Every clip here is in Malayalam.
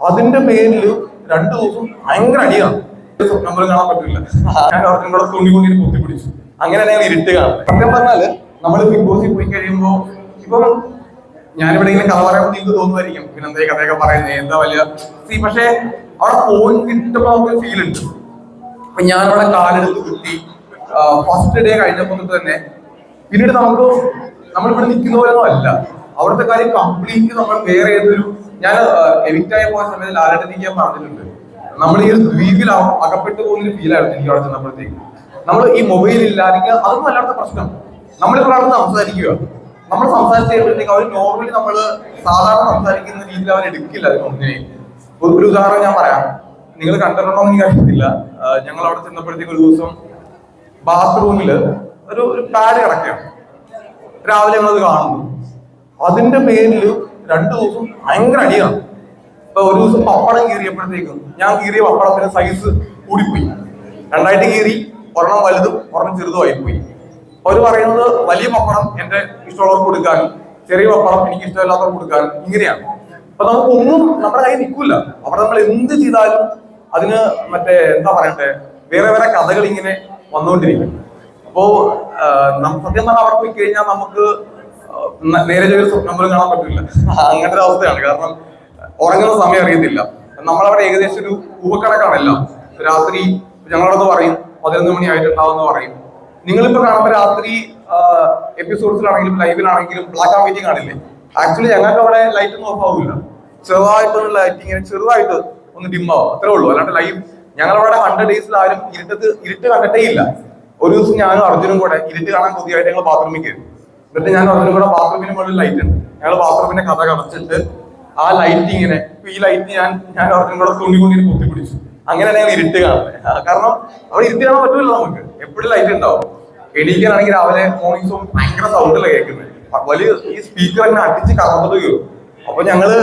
അതിന്റെ പേരിൽ 2 ദിവസം ഭയങ്കര അടിയാണ്. നമ്പർ കാണാൻ പറ്റില്ല. ഞാൻ അവർക്ക് കൂടെ തുണിക്കൊണ്ടിട്ട് പൊത്തിപ്പിടിച്ചു. അങ്ങനെ ഞങ്ങൾ ഇരുട്ട് കാണുന്നത്. സത്യം പറഞ്ഞാല് നമ്മൾ ബിഗ് ബോസിൽ പോയി കഴിയുമ്പോ ഇപ്പൊ ഞാനിവിടെ ഇങ്ങനെ കഥ പറയുമ്പോൾ നിങ്ങൾക്ക് തോന്നുമായിരിക്കും പിന്നെ എന്താ കഥയൊക്കെ പറയുന്നത് എന്താ വലിയ പക്ഷെ അവിടെ പോയി കിട്ടുമ്പോ നമുക്ക് ഫീൽ ഉണ്ട്. അപ്പൊ ഞാനവിടെ കാലെടുത്ത് കുത്തി ഫസ്റ്റ് ഡേ കഴിഞ്ഞപ്പോൾ തന്നെ പിന്നീട് നമ്മളിവിടെ നിൽക്കുന്ന പോലൊന്നും അല്ല. അവിടുത്തെ കാര്യം കംപ്ലീറ്റ് നമ്മൾ വേറെ ഏതൊരു ഞാൻ എവിക്റ്റ് ആയി പോയ സമയത്ത് ലാലേട്ടൻ ഞാൻ പറഞ്ഞിട്ടുണ്ട്, നമ്മൾ ഈ ഒരു ദ്വീപിൽ അകപ്പെട്ടു പോകുന്നൊരു ഫീലായിരുന്നു എനിക്ക് അവിടെ ചെന്നപ്പോഴത്തേക്ക്. നമ്മൾ ഈ മൊബൈൽ ഇല്ലാതെങ്കിൽ അതൊന്നും അല്ലാത്ത പ്രശ്നം. നമ്മളിപ്പോൾ അവിടെ സംസാരിക്കുക, നമ്മൾ സംസാരിച്ച് കഴിയുമ്പോഴത്തേക്ക് അവർ നോർമലി നമ്മൾ സാധാരണ സംസാരിക്കുന്ന രീതിയിൽ അവർ എടുക്കില്ല. അതിനൊന്നിനെയും ഒരു ഉദാഹരണം ഞാൻ പറയാം, നിങ്ങൾ കണ്ടിട്ടുണ്ടോ എന്ന് എനിക്ക് അറിയത്തില്ല. ഞങ്ങൾ അവിടെ ചെന്നപ്പോഴത്തേക്ക് ഒരു ദിവസം ബാത്റൂമില് ഒരു പാഡ് കിടക്കുകയാണ്. രാവിലെ ഞങ്ങളത് കാണുന്നു. അതിന്റെ പേരിൽ 2 ദിവസം ഭയങ്കര അടിയാണ്. ഇപ്പൊ ഒരു ദിവസം പപ്പടം കീറിയപ്പോഴത്തേക്കും ഞാൻ കീറിയ പപ്പടത്തിന്റെ സൈസ് കൂടിപ്പോയി. 2 കീറി, ഒരെണ്ണം വലുതും ഒരെണ്ണം ചെറുതും ആയിപ്പോയി. അവർ പറയുന്നത് വലിയ പപ്പടം എന്റെ ഇഷ്ടമുള്ളവർക്ക് കൊടുക്കാനും ചെറിയ പപ്പടം എനിക്ക് ഇഷ്ടമില്ലാത്തവർക്ക് കൊടുക്കാനും ഇങ്ങനെയാണ്. അപ്പൊ നമുക്കൊന്നും നമ്മുടെ കയ്യിൽ നിൽക്കില്ല. അവിടെ നമ്മൾ എന്ത് ചെയ്താലും അതിന് എന്താ പറയട്ടെ വേറെ വേറെ കഥകൾ ഇങ്ങനെ വന്നുകൊണ്ടിരിക്കും. അപ്പോ സത്യം പറഞ്ഞാൽ അവിടെ പോയി കഴിഞ്ഞാൽ നമുക്ക് നേരെ ഒരു സ്വപ്നം കാണാൻ പറ്റില്ല. അങ്ങനത്തെ ഒരു അവസ്ഥയാണ്. കാരണം ഉറങ്ങുന്ന സമയം അറിയത്തില്ല. നമ്മളവിടെ ഏകദേശം ഒരു ഊഹക്കണക്കാണല്ല. രാത്രി ഞങ്ങളോടൊന്ന് പറയും 11 മണി ആയിട്ടുണ്ടാവുമെന്ന് പറയും. നിങ്ങളിപ്പോ കാണുമ്പോൾ രാത്രി എപ്പിസോഡ്സിലാണെങ്കിലും ലൈവിലാണെങ്കിലും ബ്ലാക്ക് ആൻഡ് വൈറ്റ് കാണില്ലേ? ആക്ച്വലി ഞങ്ങൾക്ക് അവിടെ ലൈറ്റ് ഒന്നും ഓഫ് ആവില്ല. ചെറുതായിട്ടൊന്ന് ലൈറ്റ് ഇങ്ങനെ ചെറുതായിട്ട് ഒന്ന് ഡിമ്മാവും, അത്രേ ഉള്ളൂ. അല്ലാണ്ട് ലൈവ് ഞങ്ങളവിടെ 100 ഡേയ്സിൽ ആരും ഇരുട്ട് കണ്ടിട്ടേ ഇല്ല. ഒരു ദിവസം ഞാനും അർജുനും കൂടെ ഇരുട്ട് കാണാൻ കൊതിയായിട്ട് ഞങ്ങൾ ബാത്റൂമിൽ കയറി. എന്നിട്ട് ഞാൻ അർജുനും കൂടെ ബാത്റൂമിന് മുകളിൽ ലൈറ്റ് ഉണ്ട്, ഞങ്ങൾ ബാത്റൂമിന്റെ കഥ കടച്ചിട്ട് ആ ലൈറ്റ് ഇങ്ങനെ ഈ ലൈറ്റ് ഞാൻ അർജുനും കൂടെ തുണിക്കൊണ്ടിട്ട് പൊത്തിപ്പിടിച്ചു. അങ്ങനെ ഞങ്ങൾ ഇരുട്ട് കാണുന്നത്. കാരണം അവിടെ ഇരുട്ട് കാണാൻ പറ്റില്ലല്ലോ, നമുക്ക് എപ്പോഴും ലൈറ്റ് ഉണ്ടാവും. എണീക്കാനാണെങ്കിൽ രാവിലെ മോർണിംഗ് സോങ് ഭയങ്കര സൗണ്ടിലാണ് കേൾക്കുന്നത്. വലിയ ഈ സ്പീക്കർ അങ്ങനെ അടിച്ച് കറന്നത് കയറും. അപ്പൊ ഞങ്ങള്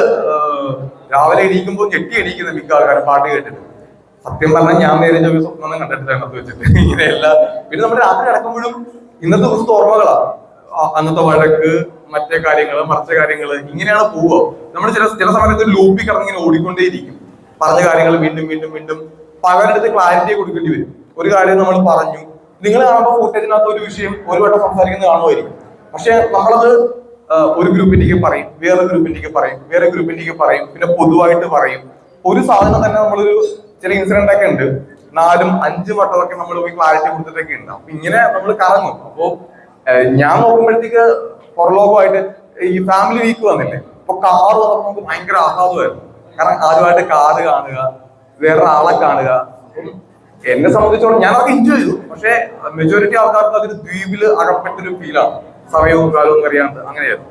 രാവിലെ എണീക്കുമ്പോൾ ഞെട്ടി എണീക്കുന്ന മിക്ക ആൾക്കാരും പാട്ട് കേട്ടിട്ട്. സത്യം പറഞ്ഞാൽ ഞാൻ നേരെ സ്വപ്നം കണ്ടിട്ടില്ല അതിനകത്ത് വെച്ചിട്ട് ഇങ്ങനെയല്ല. പിന്നെ നമ്മൾ രാത്രി കിടക്കുമ്പോഴും ഇന്നത്തെ ദിവസത്തെ ഓർമ്മകളാണ്. അന്നത്തെ വഴക്ക്, മറ്റേ കാര്യങ്ങള്, മറിച്ച കാര്യങ്ങള്, ഇങ്ങനെയാണ് പോവുക. നമ്മൾ ചില സമയത്ത് ലൂപ്പിൽ കിടന്നിങ്ങനെ ഓടിക്കൊണ്ടേയിരിക്കും. പറഞ്ഞ കാര്യങ്ങൾ വീണ്ടും വീണ്ടും വീണ്ടും പലരുടെ അടുത്ത് ക്ലാരിറ്റി കൊടുക്കേണ്ടി വരും. ഒരു കാര്യം നമ്മൾ പറഞ്ഞു, നിങ്ങൾ കാണുമ്പോൾ ഫുട്ടേജിനകത്ത് ഒരു വിഷയം ഒരു വട്ടം സംസാരിക്കുന്നത് കാണുമായിരിക്കും. പക്ഷെ നമ്മളത് ഒരു ഗ്രൂപ്പിന്റേക്ക് പറയും, വേറെ ഗ്രൂപ്പിന്റേക്ക് പറയും, വേറെ ഗ്രൂപ്പിന്റേക്ക് പറയും, പിന്നെ പൊതുവായിട്ട് പറയും. ഒരു സാധനം തന്നെ നമ്മളൊരു ചില ഇൻസിഡന്റ് ഒക്കെ ഉണ്ട് 4-5 വട്ടമൊക്കെ നമ്മൾ പോയി ക്ലാരിറ്റി കൊടുത്തിട്ടൊക്കെ ഉണ്ട്. അപ്പൊ ഇങ്ങനെ നമ്മൾ കറങ്ങും. അപ്പോ ഞാൻ നോക്കുമ്പോഴത്തേക്ക് പുറലോകമായിട്ട് ഈ ഫാമിലി വീക്ക് വന്നില്ലേ, അപ്പൊ കാറ് വന്നപ്പോ നമുക്ക് ഭയങ്കര ആഹ്ലാദമായിരുന്നു. കാരണം ആദ്യമായിട്ട് കാറ് കാണുക, വേറെ ആളെ കാണുക. എന്നെ സംബന്ധിച്ചോളം ഞാൻ അതൊക്കെ എൻജോയ് ചെയ്തു. പക്ഷെ മെജോറിറ്റി ആൾക്കാർക്ക് അതൊരു ദ്വീപില് അകപ്പെട്ടൊരു ഫീലാണ്. സമയവും കാലവും അറിയാണ്ട് അങ്ങനെയായിരുന്നു.